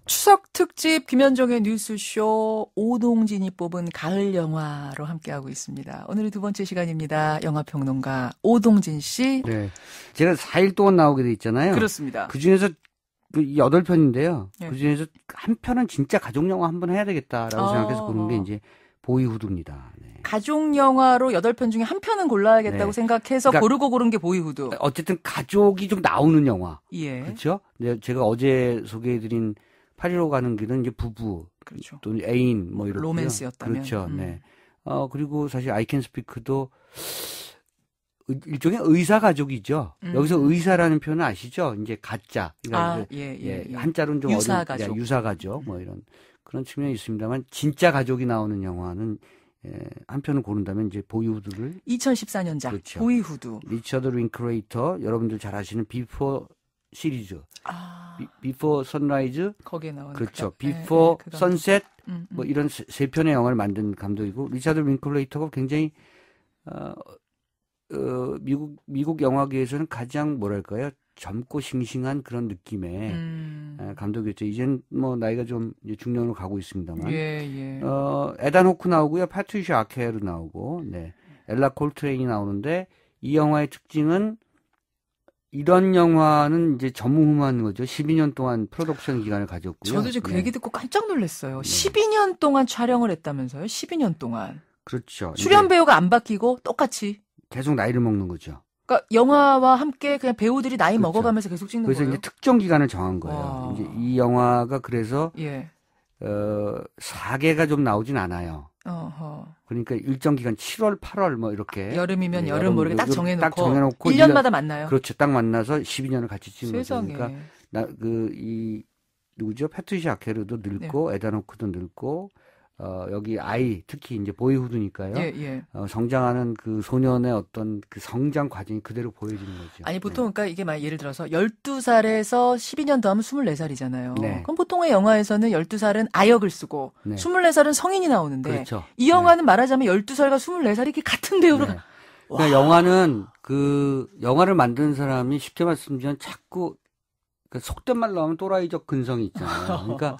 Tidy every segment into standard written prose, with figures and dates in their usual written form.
추석 특집 김현정의 뉴스쇼 오동진이 뽑은 가을 영화로 함께하고 있습니다. 오늘이 두 번째 시간입니다. 영화평론가 오동진 씨. 네. 제가 4일 동안 나오게 돼 있잖아요. 그렇습니다. 그중에서 8편인데요. 예. 그중에서 한 편은 진짜 가족영화 한번 해야 되겠다라고 생각해서 고른 게 이제 보이후드입니다. 네. 가족 영화로 8편 중에 한 편은 골라야겠다고 네. 생각해서 그러니까 고른 게 보이후드. 어쨌든 가족이 좀 나오는 영화. 예. 그렇죠? 네, 제가 어제 소개해드린 8.15 가는 길은 이제 부부, 그렇죠. 또 애인 뭐 이렇게 로맨스였다면. 그렇죠. 네. 그리고 사실 I Can Speak도 일종의 의사 가족이죠. 여기서 의사라는 표현은 아시죠? 이제 가짜. 그러니까 예. 한자로는 좀 유사 어려운 가족. 유사 가족 뭐 이런 그런 측면이 있습니다만 진짜 가족이 나오는 영화는 한 편을 고른다면 이제 보이후드를 2014년작 그렇죠. 보이후드. 리처드 링크레이터 여러분들 잘 아시는 비포 시리즈. 비포 선라이즈 거기에 나오는 그렇죠. 그 비포 그 선셋 뭐 이런 세 편의 영화를 만든 감독이고 리처드 링클레이터가 굉장히 미국 영화계에서는 가장 뭐랄까요? 젊고 싱싱한 그런 느낌의 감독이었죠. 이젠 뭐 나이가 좀 이제 중년으로 가고 있습니다만. 예. 에단 호크 나오고요. 파트리샤 아케르 나오고 네. 엘라 콜트레인이 나오는데 이 영화의 특징은 이런 영화는 이제 전무후무한 거죠. 12년 동안 프로덕션 기간을 가졌고요. 저도 지금 그 얘기 듣고 깜짝 놀랐어요. 12년 동안 촬영을 했다면서요? 12년 동안. 그렇죠. 출연 배우가 안 바뀌고 똑같이. 계속 나이를 먹는 거죠. 그러니까 영화와 함께 그냥 배우들이 나이 그렇죠. 먹어가면서 계속 찍는 그래서 거예요. 이제 특정 기간을 정한 거예요. 와. 이제 이 영화가 그래서 예. 4개가 좀 나오진 않아요. 어허. 그러니까 일정 기간 7월, 8월 뭐 이렇게 여름이면 네, 여름 모르게 딱 딱 정해놓고 정해놓고 1년마다 만나요. 그렇죠. 딱 만나서 12년을 같이 찍는 거죠. 세상에. 그러니까 누구죠? 패트리샤 아케르도 늙고 에단 호크도 늙고 여기 아이 특히 이제 보이후드니까요. 예. 성장하는 그 소년의 어떤 그 성장 과정이 그대로 보여지는 거죠. 아니 보통 그러니까 이게 막 예를 들어서 12살에서 12년 더 하면 24살이잖아요. 네. 그럼 보통의 영화에서는 12살은 아역을 쓰고 네. 24살은 성인이 나오는데 그렇죠. 이 영화는 말하자면 12살과 24살이 이렇게 같은 배우로 네. 그러니까 영화는 그 영화를 만드는 사람이 쉽게 말씀드리면 자꾸 그러니까 속된 말로 하면 또라이적 근성이 있잖아요. 그러니까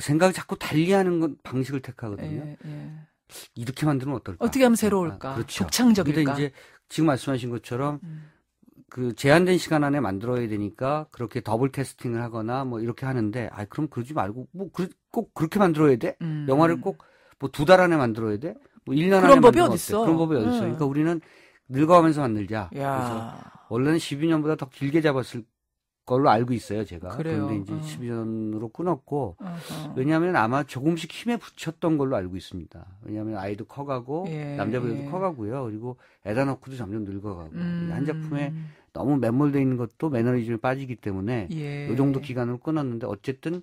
생각을 자꾸 달리하는 방식을 택하거든요. 예. 이렇게 만들면 어떨까? 어떻게 하면 새로울까? 그렇죠. 독창적일까? 근데 이제 지금 말씀하신 것처럼 그 제한된 시간 안에 만들어야 되니까 그렇게 더블 캐스팅을 하거나 뭐 이렇게 하는데 그럼 그러지 말고 뭐 꼭 그렇게 만들어야 돼? 영화를 꼭 뭐 2달 안에 만들어야 돼? 뭐 1년 안에 그런 법이 만들면 어딨어? 어때? 그런 법이 어딨어? 그러니까 우리는 늙어가면서 만들자. 그래서 야. 원래는 12년보다 더 길게 잡았을 걸로 알고 있어요, 제가. 그래요. 그런데 이제 12년으로 끊었고, 어허. 왜냐하면 아마 조금씩 힘에 붙였던 걸로 알고 있습니다. 왜냐하면 아이도 커가고, 남자 배우도 커가고요. 그리고 에단 호크도 점점 늙어가고, 한 작품에 너무 매몰되어 있는 것도 매너리즘에 빠지기 때문에, 이 정도 기간으로 끊었는데, 어쨌든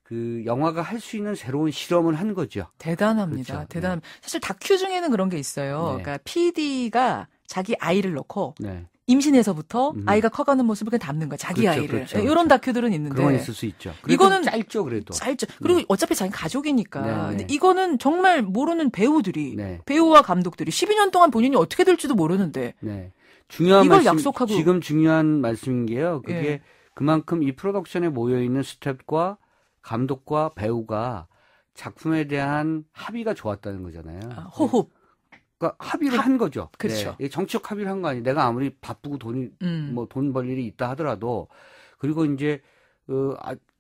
그 영화가 할 수 있는 새로운 실험을 한 거죠. 대단합니다. 그렇죠. 대단합니다. 사실 다큐 중에는 그런 게 있어요. 그러니까 PD가 자기 아이를 넣고, 임신에서부터 아이가 커가는 모습을 그냥 담는 거야. 자기 그렇죠, 아이를. 그렇죠, 이런 다큐들은 있는데. 그런 건 있을 수 있죠. 이거는 짧죠, 그래도. 짧죠. 그리고 어차피 자기 가족이니까. 네. 근데 이거는 정말 모르는 배우들이, 배우와 감독들이 12년 동안 본인이 어떻게 될지도 모르는데. 네. 중요한 이걸 말씀, 약속하고. 지금 중요한 말씀인 게요. 그게 그만큼 이 프로덕션에 모여있는 스태프과 감독과 배우가 작품에 대한 합의가 좋았다는 거잖아요. 호흡. 그러니까 합의를 한 거죠. 그렇죠. 네. 정치적 합의를 한 거 아니에요. 내가 아무리 바쁘고 돈 벌 일이 있다 하더라도 그리고 이제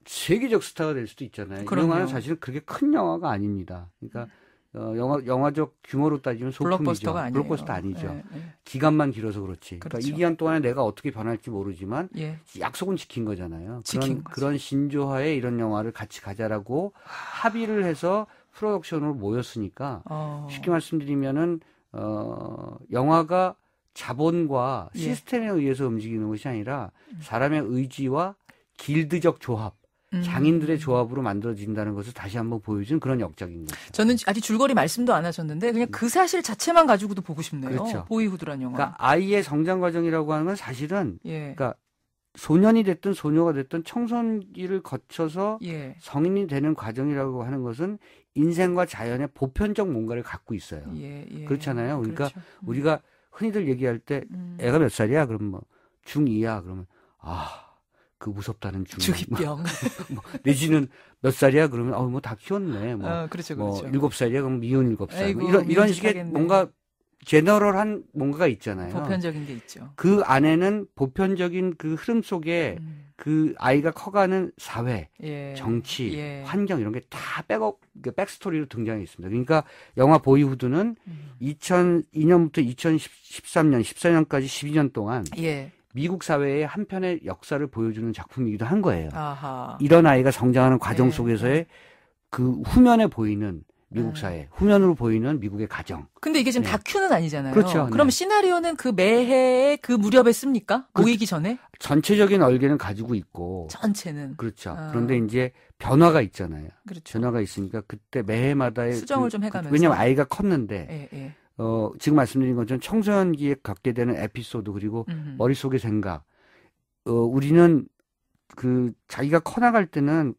세계적 스타가 될 수도 있잖아요. 이 영화는 사실은 그렇게 큰 영화가 아닙니다. 그러니까 영화적 규모로 따지면 소품이죠. 블록버스터가 아니에요. 블록버스터 아니죠. 기간만 길어서 그렇지. 그렇죠. 그러니까 이 기간 동안에 내가 어떻게 변할지 모르지만 약속은 지킨 거잖아요. 그런 신조하에 이런 영화를 같이 가자라고 합의를 해서 프로덕션으로 모였으니까 쉽게 말씀드리면은 영화가 자본과 시스템에 의해서 움직이는 것이 아니라 사람의 의지와 길드적 조합, 장인들의 조합으로 만들어진다는 것을 다시 한번 보여준 그런 역작인 거죠. 저는 아직 줄거리 말씀도 안 하셨는데 그냥 그 사실 자체만 가지고도 보고 싶네요. 그렇죠. 보이후드란 영화. 그러니까 아이의 성장 과정이라고 하는 건 사실은 그러니까 소년이 됐든 소녀가 됐든 청소년기를 거쳐서 성인이 되는 과정이라고 하는 것은 인생과 자연의 보편적 뭔가를 갖고 있어요. 그렇잖아요. 그러니까 우리가 흔히들 얘기할 때 애가 몇 살이야? 그러면 뭐 중2야. 그러면 그 무섭다는 중이병. 뭐, 내지는 몇 살이야? 그러면 뭐 다 키웠네. 뭐, 그렇죠. 뭐 7살이야? 그럼 미혼 7살. 아이고, 뭐 이런 식의 하겠네. 뭔가 제너럴한 뭔가가 있잖아요. 보편적인 게 있죠. 그 안에는 보편적인 그 흐름 속에 그 아이가 커가는 사회, 정치, 환경 이런 게 다 백스토리로 등장해 있습니다. 그러니까 영화 보이후드는 2002년부터 2013년, 14년까지 12년 동안 미국 사회의 한편의 역사를 보여주는 작품이기도 한 거예요. 아하. 이런 아이가 성장하는 과정 속에서의 그 후면에 보이는 미국 사회, 후면으로 보이는 미국의 가정. 근데 이게 지금 다큐는 아니잖아요. 그렇죠. 그럼 시나리오는 그 매해의 그 무렵에 씁니까? 모이기 전에? 전체적인 얼개는 가지고 있고. 전체는. 그렇죠. 그런데 이제 변화가 있잖아요. 그렇죠. 변화가 있으니까 그때 매해마다의 수정을 좀 해가면서. 왜냐하면 아이가 컸는데 지금 말씀드린 것처럼 청소년기에 갖게 되는 에피소드 그리고 머릿속의 생각. 우리는 그 자기가 커나갈 때는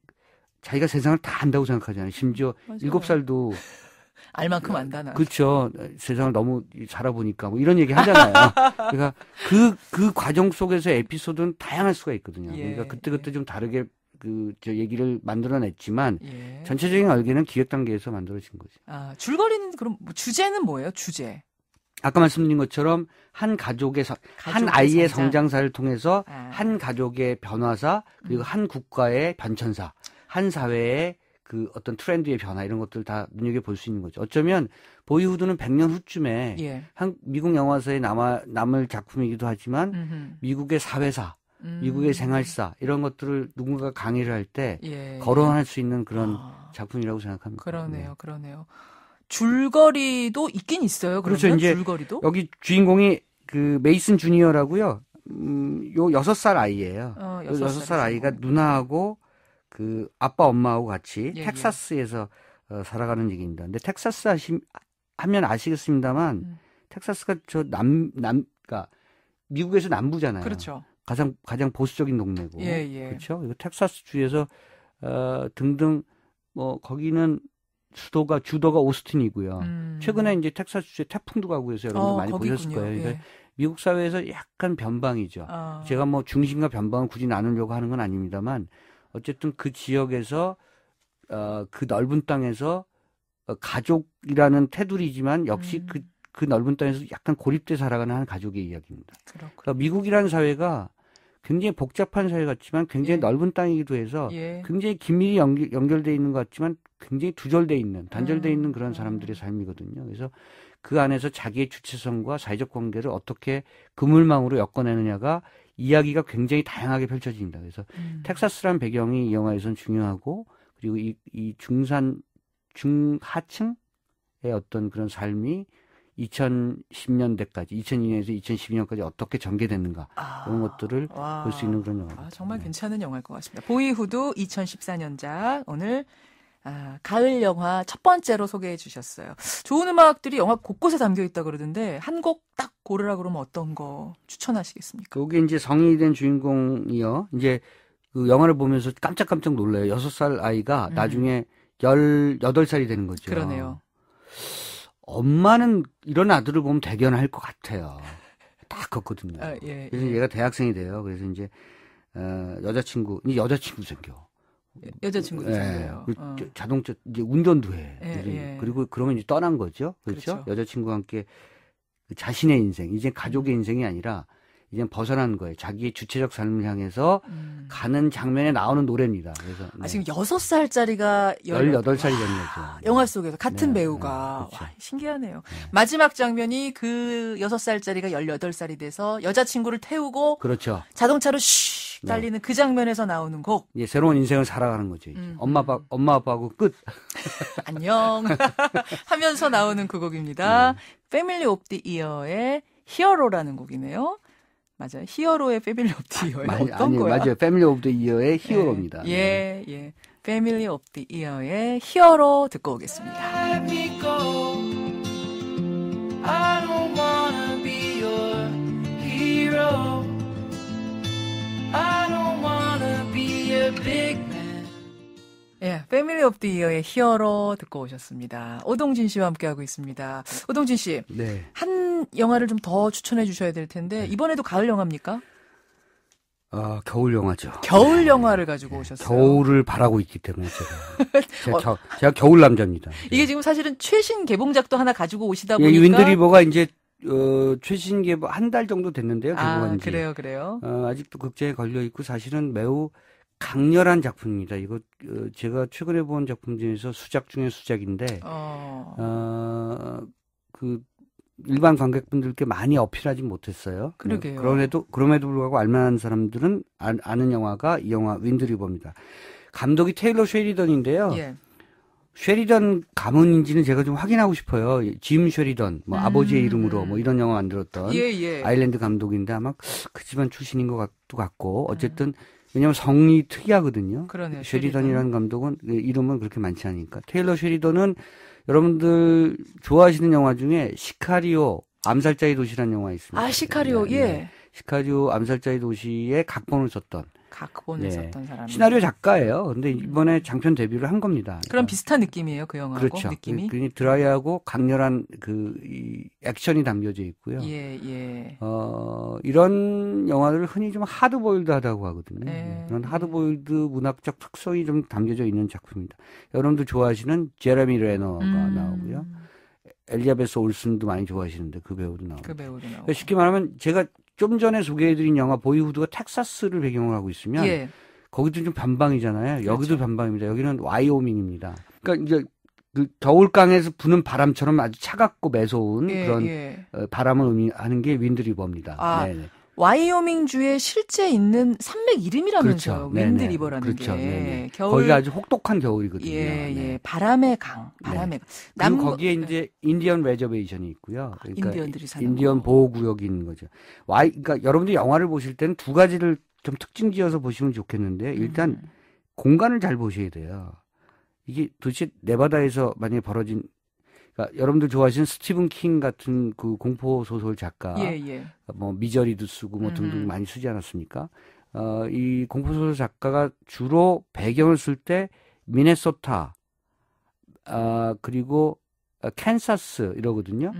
자기가 세상을 다 안다고 생각하잖아요. 심지어 맞아요. 7살도 알 만큼 안다 나. 그렇죠. 세상을 너무 살아보니까 뭐 이런 얘기 하잖아요. 그러니까 그 과정 속에서 에피소드는 다양할 수가 있거든요. 그러니까 그때 좀 다르게 저 얘기를 만들어냈지만 전체적인 얼개는 기획 단계에서 만들어진 거죠. 줄거리는 그럼 주제는 뭐예요? 주제. 아까 말씀드린 것처럼 한 가족의 한 아이의 성장사를 통해서 한 가족의 변화사 그리고 한 국가의 변천사 한 사회의 그 어떤 트렌드의 변화 이런 것들 다 눈여겨볼 수 있는 거죠. 어쩌면 보이후드는 100년 후쯤에 미국 영화사에 남을 작품이기도 하지만 미국의 사회사, 미국의 생활사 이런 것들을 누군가가 강의를 할 때 거론할 수 있는 그런 작품이라고 생각합니다. 그러네요. 줄거리도 있긴 있어요. 그렇죠. 이제 줄거리도? 여기 주인공이 그 메이슨 주니어라고요. 요 6살 아이예요. 6살 아이가 누나하고 그 아빠 엄마하고 같이 텍사스에서 살아가는 얘기입니다. 근데 텍사스 하면 아시겠습니다만 텍사스가 그러니까 미국에서 남부잖아요. 그렇죠. 가장 보수적인 동네고. 그렇죠. 그리고 텍사스 주에서 등등 뭐 거기는 주도가 오스틴이고요. 최근에 이제 텍사스 주에 태풍도 가고 해서 여러분들 많이 보셨을 거예요. 그러니까 미국 사회에서 약간 변방이죠. 제가 뭐 중심과 변방을 굳이 나누려고 하는 건 아닙니다만 어쨌든 그 지역에서 그 넓은 땅에서 가족이라는 테두리지만 역시 그 넓은 땅에서 약간 고립돼 살아가는 한 가족의 이야기입니다. 그러니까 미국이라는 사회가 굉장히 복잡한 사회 같지만 굉장히 넓은 땅이기도 해서 굉장히 긴밀히 연결돼 있는 것 같지만 굉장히 단절돼 있는 그런 사람들의 삶이거든요. 그래서 그 안에서 자기의 주체성과 사회적 관계를 어떻게 그물망으로 엮어내느냐가 이야기가 굉장히 다양하게 펼쳐집니다. 그래서 텍사스라는 배경이 이 영화에서는 중요하고 그리고 이 중하층의 어떤 그런 삶이 2010년대까지 2002년에서 2012년까지 어떻게 전개됐는가 이런 것들을 볼 수 있는 그런 영화입니다. 정말 괜찮은 영화일 것 같습니다. 보이후드 2014년작 오늘 가을 영화 첫 번째로 소개해 주셨어요. 좋은 음악들이 영화 곳곳에 담겨 있다 그러던데 한 곡 딱 고르라 그러면 어떤 거 추천하시겠습니까? 여기 이제 성인이 된 주인공이요. 이제 그 영화를 보면서 깜짝깜짝 놀라요. 6살 아이가 나중에 18살이 되는 거죠. 그러네요. 엄마는 이런 아들을 보면 대견할 것 같아요. 다 컸거든요. 그래서 얘가 대학생이 돼요. 그래서 이제 이제 여자친구 생겨. 여자친구도 생겨요. 자동차 이제 운전도 해. 그리고 그러면 이제 떠난 거죠. 그렇죠? 여자친구와 함께 자신의 인생, 이제 가족의 인생이 아니라 이제 벗어난 거예요. 자기의 주체적 삶을 향해서 가는 장면에 나오는 노래입니다. 그래서 지금 6살짜리가 18살이 된 거죠. 영화 속에서 같은 배우가 그렇죠. 신기하네요. 마지막 장면이 그 6살짜리가 18살이 돼서 여자친구를 태우고 그렇죠. 자동차로 쉬 달리는 그 장면에서 나오는 곡. 예, 새로운 인생을 살아가는 거죠. 이제. 엄마 아빠하고 끝. 안녕 하면서 나오는 그 곡입니다. 패밀리 오브 디 이어의 히어로라는 곡이네요. 맞아요. 히어로의 패밀리 오브 디 이어예요. 어떤 거야? 맞아요. 패밀리 오브 디 이어의 히어로입니다. 패밀리 오브 디 이어의 히어로 듣고 오겠습니다. I don't wanna be your hero. I don't wanna be a big man. 패밀리 오브 디 이어의 히어로 듣고 오셨습니다. 오동진 씨와 함께하고 있습니다. 오동진 씨, 한 영화를 좀 더 추천해 주셔야 될 텐데 이번에도 가을 영화입니까? 겨울 영화죠. 겨울 영화를 가지고 오셨어요. 겨울을 바라고 있기 때문에 제가 겨울 남자입니다. 이게 지금 사실은 최신 개봉작도 하나 가지고 오시다 예, 보니까. 윈드리버가 이제 최신 개봉 한 달 정도 됐는데요. 개봉한 지. 그래요. 아직도 극장에 걸려 있고 사실은 매우 강렬한 작품입니다. 이거 제가 최근에 본 작품 중에서 수작 중에 수작인데 그 일반 관객분들께 많이 어필하지 못했어요. 그러게요. 그럼에도 불구하고 알만한 사람들은 아는 영화가 이 영화 윈드리버입니다. 감독이 테일러 쉐리던인데요. 예. 쉐리던 가문인지는 제가 좀 확인하고 싶어요. 짐 쉐리던, 뭐 아버지의 이름으로 뭐 이런 영화 만들었던 아일랜드 감독인데 아마 그 집안 출신인 것도 같고 어쨌든 왜냐하면 성이 특이하거든요. 그러네요. 쉐리던이라는 감독은 이름은 그렇게 많지 않으니까. 테일러 쉐리던은 여러분들 좋아하시는 영화 중에 시카리오 암살자의 도시라는 영화 있습니다. 시카리오 예. 시카리오 암살자의 도시에 각본을 썼던 사람. 시나리오 작가예요. 근데 이번에 장편 데뷔를 한 겁니다. 그럼 비슷한 느낌이에요, 그 영화하고. 그렇죠. 느낌이. 굉장히 드라이하고 강렬한 이 액션이 담겨져 있고요. 예. 이런 영화를 흔히 좀 하드보일드하다고 하거든요. 그런 하드보일드 문학적 특성이 좀 담겨져 있는 작품입니다. 여러분들 좋아하시는 제레미 레너가 나오고요. 엘리자베스 올슨도 많이 좋아하시는데 그 배우도 나오고. 쉽게 말하면 제가 좀 전에 소개해드린 영화 보이후드가 텍사스를 배경으로 하고 있으면 거기도 좀 변방이잖아요. 그렇죠. 여기도 변방입니다. 여기는 와이오밍입니다. 그러니까 이제 그 겨울강에서 부는 바람처럼 아주 차갑고 매서운 그런 바람을 의미하는 게 윈드리버입니다. 네네. 와이오밍주에 실제 있는 산맥 이름이라면서요. 그렇죠. 윈드리버라는 그렇죠. 게. 거기가 아주 혹독한 겨울이거든요. 바람의 강. 그리고 거기에 이제 인디언 레저베이션이 있고요. 그러니까 인디언들이 사는 인디언 보호구역이 있는 거죠. 그러니까 여러분들이 영화를 보실 때는 두 가지를 좀 특징 지어서 보시면 좋겠는데 일단 공간을 잘 보셔야 돼요. 이게 도대체 네바다에서 만약에 벌어진 그러니까 여러분들 좋아하시는 스티븐 킹 같은 그 공포 소설 작가, 뭐 미저리도 쓰고 뭐 등등 많이 쓰지 않았습니까? 이 공포 소설 작가가 주로 배경을 쓸 때 미네소타, 그리고 캔사스 이러거든요.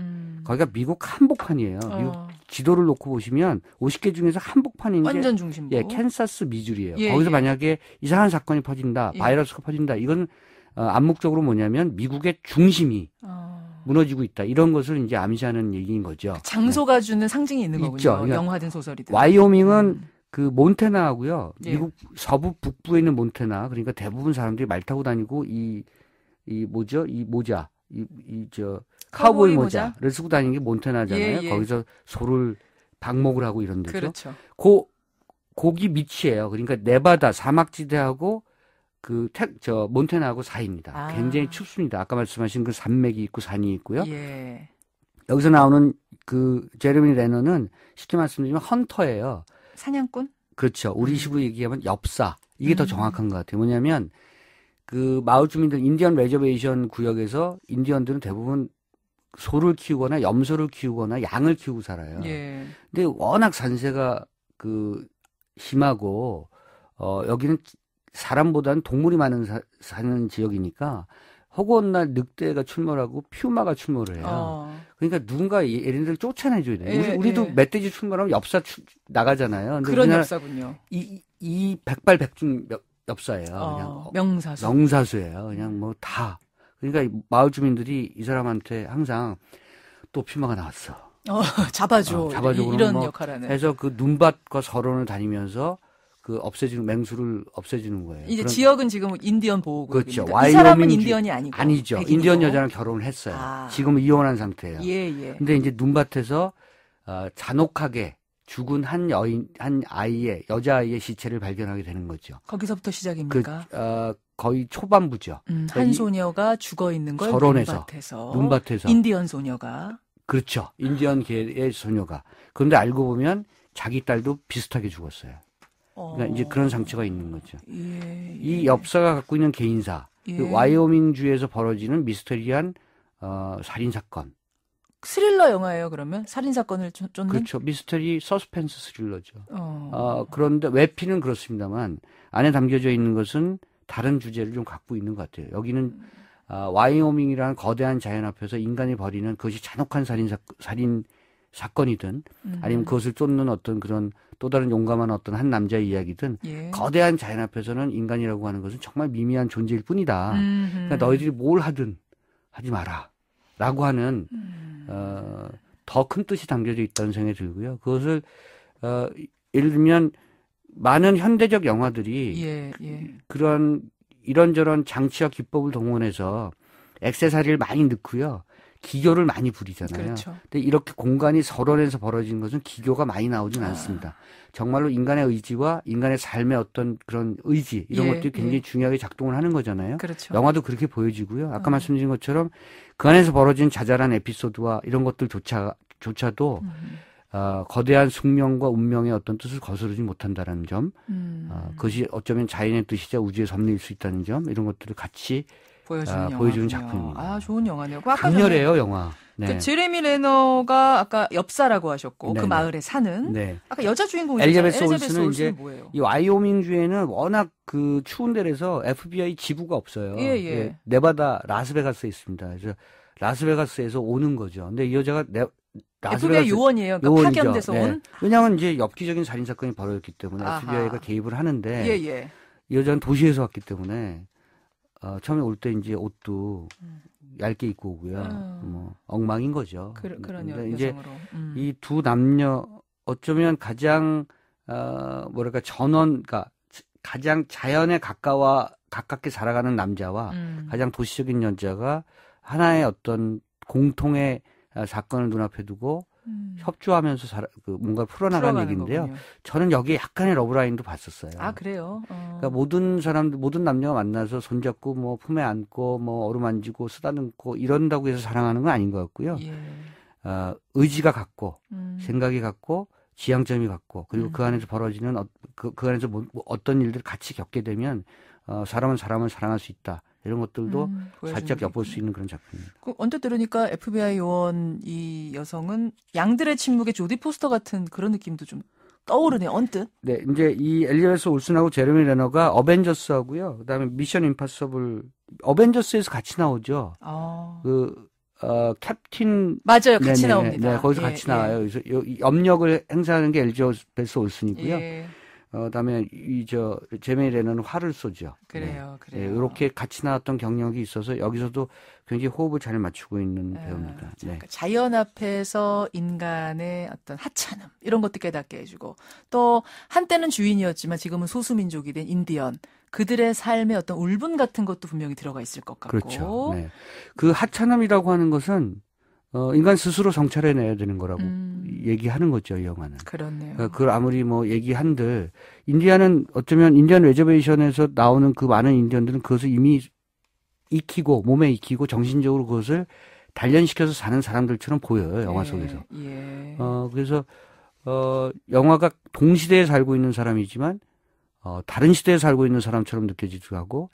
거기가 미국 한복판이에요. 미국 지도를 놓고 보시면 50개 중에서 한복판인 게 완전 중심부. 캔사스 미주리예요. 거기서 만약에 이상한 사건이 퍼진다, 바이러스가 퍼진다, 이건 암묵적으로 뭐냐면 미국의 중심이 무너지고 있다. 이런 것을 이제 암시하는 얘기인 거죠. 장소가 주는 상징이 있는 거군요. 그러니까 영화든 소설이든. 와이오밍은 그 몬태나하고요. 미국 서부 북부에 있는 몬태나. 그러니까 대부분 사람들이 말 타고 다니고 이 뭐죠? 이 모자. 카우보이 모자를 쓰고 다니는 게 몬태나잖아요. 거기서 소를 방목을 하고 이런 데죠. 그렇죠. 거기 밑이에요. 그러니까 네바다 사막지대하고 몬태나하고 사이입니다. 굉장히 춥습니다. 아까 말씀하신 그 산맥이 있고 산이 있고요. 여기서 나오는 그 제레미 레너는 쉽게 말씀드리면 헌터예요. 사냥꾼? 그렇죠. 우리 식으로 얘기하면 엽사. 이게 더 정확한 것 같아요. 뭐냐면 그 마을 주민들 인디언 레저베이션 구역에서 인디언들은 대부분 소를 키우거나 염소를 키우거나 양을 키우고 살아요. 근데 워낙 산세가 심하고 여기는 사람보다는 동물이 많은 사는 지역이니까 허구한 늑대가 출몰하고 퓨마가 출몰을 해요. 그러니까 누군가 얘네들 쫓아내줘야 돼요. 우리도 멧돼지 출몰하면 엽사 나가잖아요. 근데 그런 엽사군요. 이 백발백중 엽사예요. 그냥 명사수예요. 그냥 뭐 다. 그러니까 마을 주민들이 이 사람한테 항상 또 퓨마가 나왔어. 잡아줘. 이런 역할을 하는. 해서 그 눈밭과 서론을 다니면서 맹수를 없애주는 거예요. 이제 지역은 지금 인디언 보호구역입니다. 그렇죠. 이 사람은 인디언이 아니고. 아니죠. 백인이고. 인디언 여자랑 결혼을 했어요. 지금은 이혼한 상태예요. 근데 이제 눈밭에서 잔혹하게 죽은 한 여자아이의 시체를 발견하게 되는 거죠. 거기서부터 시작입니까? 거의 초반부죠. 한 소녀가 죽어 있는 걸 눈밭에서. 인디언 소녀가. 그렇죠. 인디언계의 소녀가. 그런데 알고 보면 자기 딸도 비슷하게 죽었어요. 그러니까 이제 그런 상처가 있는 거죠. 이 엽사가 갖고 있는 개인사, 그 와이오밍주에서 벌어지는 미스터리한 살인 사건. 스릴러 영화예요, 그러면? 살인 사건을 쫓는? 그렇죠. 미스터리 서스펜스 스릴러죠. 그런데 외피는 그렇습니다만 안에 담겨져 있는 것은 다른 주제를 좀 갖고 있는 것 같아요. 여기는 와이오밍이라는 거대한 자연 앞에서 인간이 벌이는 그것이 잔혹한 살인 사건이든 아니면 그것을 쫓는 어떤 그런 또 다른 용감한 어떤 한 남자의 이야기든 예. 거대한 자연 앞에서는 인간이라고 하는 것은 정말 미미한 존재일 뿐이다. 그러니까 너희들이 뭘 하든 하지 마라. 라고 하는 더 큰 뜻이 담겨져 있다는 생각이 들고요. 그것을 예를 들면 많은 현대적 영화들이 예, 예. 그런 이런저런 장치와 기법을 동원해서 액세서리를 많이 넣고요. 기교를 많이 부리잖아요. 그렇죠. 근데 이렇게 공간이 서론에서 벌어지는 것은 기교가 많이 나오진 않습니다. 정말로 인간의 의지와 인간의 삶의 어떤 그런 의지 이런 예, 것들이 굉장히 예. 중요하게 작동을 하는 거잖아요. 그렇죠. 영화도 그렇게 보여지고요. 아까 말씀드린 것처럼 그 안에서 벌어진 자잘한 에피소드와 이런 것들조차도 거대한 숙명과 운명의 어떤 뜻을 거스르지 못한다는 점, 그것이 어쩌면 자연의 뜻이자 우주의 섭리일 수 있다는 점, 이런 것들을 같이 보여주는 작품입니다. 아, 좋은 영화네요. 강렬해요, 영화. 네. 그 제레미 레너가 아까 엽사라고 하셨고 네네. 그 마을에 사는 네. 아까 여자 주인공이 엘리자베스 올슨은 이제 뭐예요? 이 와이오밍 주에는 워낙 그 추운 데라서 FBI 지부가 없어요. 예, 예. 예, 네바다 라스베가스에 있습니다. 그래서 라스베가스에서 오는 거죠. 근데 이 여자가 FBI 요원이에요. 그러니까 파견돼서 네. 온. 왜냐하면 이제 엽기적인 살인 사건이 벌어졌기 때문에 아하. FBI가 개입을 하는데 예, 예. 이 여자는 도시에서 왔기 때문에 처음에 올 때 이제 옷도 얇게 입고 오고요. 뭐 엉망인 거죠. 그런 여성으로. 이제 이 두 남녀 어쩌면 가장 뭐랄까 그러니까 가장 자연에 가깝게 살아가는 남자와 가장 도시적인 여자가 하나의 어떤 공통의 사건을 눈앞에 두고 협조하면서 뭔가 풀어나가는 얘기인데요. 거군요. 저는 여기에 약간의 러브라인도 봤었어요. 아, 그래요? 그러니까 모든 남녀가 만나서 손잡고 뭐 품에 안고 뭐 어루만지고 쓰다듬고 이런다고 해서 사랑하는 건 아닌 것 같고요. 예. 의지가 같고 생각이 같고 지향점이 같고 그리고 그 안에서 벌어지는 그 안에서 어떤 일들을 같이 겪게 되면 사람은 사람을 사랑할 수 있다. 이런 것들도 살짝 엿볼 수 있는 그런 작품입니다. 언뜻 들으니까 FBI 요원 이 여성은 양들의 침묵의 조디 포스터 같은 그런 느낌도 좀 떠오르네요. 언뜻. 네, 이제 이 엘리자베스 올슨하고 제레미 레너가 어벤져스하고요. 그다음에 미션 임파서블 어벤져스에서 같이 나오죠. 캡틴 맞아요, 같이 나옵니다. 네, 거기서 같이 나와요. 그래서 염력을 행사하는 게 엘리자베스 올슨이고요. 예. 그다음에 제레미 레너는 활을 쏘죠. 그래요. 네, 이렇게 같이 나왔던 경력이 있어서 여기서도 굉장히 호흡을 잘 맞추고 있는 배우입니다. 그러니까 자연 앞에서 인간의 어떤 하찮음 이런 것도 깨닫게 해주고 또 한때는 주인이었지만 지금은 소수민족이 된 인디언 그들의 삶의 어떤 울분 같은 것도 분명히 들어가 있을 것 같고. 그렇죠. 네. 그 하찮음이라고 하는 것은 인간 스스로 성찰해내야 되는 거라고 얘기하는 거죠, 이 영화는. 그렇네요. 그걸 아무리 뭐 얘기한들, 인디언은 어쩌면 인디언 레저베이션에서 나오는 그 많은 인디언들은 그것을 이미 몸에 익히고 정신적으로 그것을 단련시켜서 사는 사람들처럼 보여요, 영화 속에서. 예. 그래서, 영화가 동시대에 살고 있는 사람이지만, 다른 시대에 살고 있는 사람처럼 느껴지기도 하고,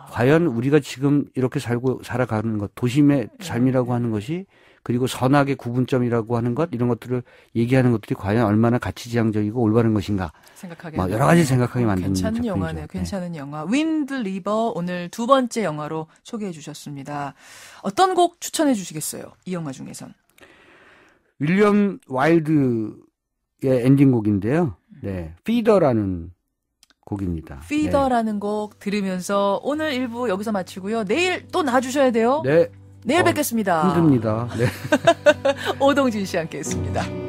과연 우리가 지금 이렇게 살아가는 것, 도심의 삶이라고 하는 것이 그리고 선악의 구분점이라고 하는 것 이런 것들을 얘기하는 것들이 과연 얼마나 가치지향적이고 올바른 것인가 생각하게 여러 가지 생각하게 만드는 괜찮은 작품이죠. 영화네요. 괜찮은 영화 윈드 리버 오늘 두 번째 영화로 소개해 주셨습니다. 어떤 곡 추천해 주시겠어요? 이 영화 중에선 윌리엄 와일드의 엔딩곡인데요. 네, 피더라는 곡입니다. 피더라는 곡 들으면서 오늘 1부 여기서 마치고요. 내일 또 나와주셔야 돼요. 네. 내일 뵙겠습니다. 힘듭니다. 네. 오동진 씨 함께했습니다.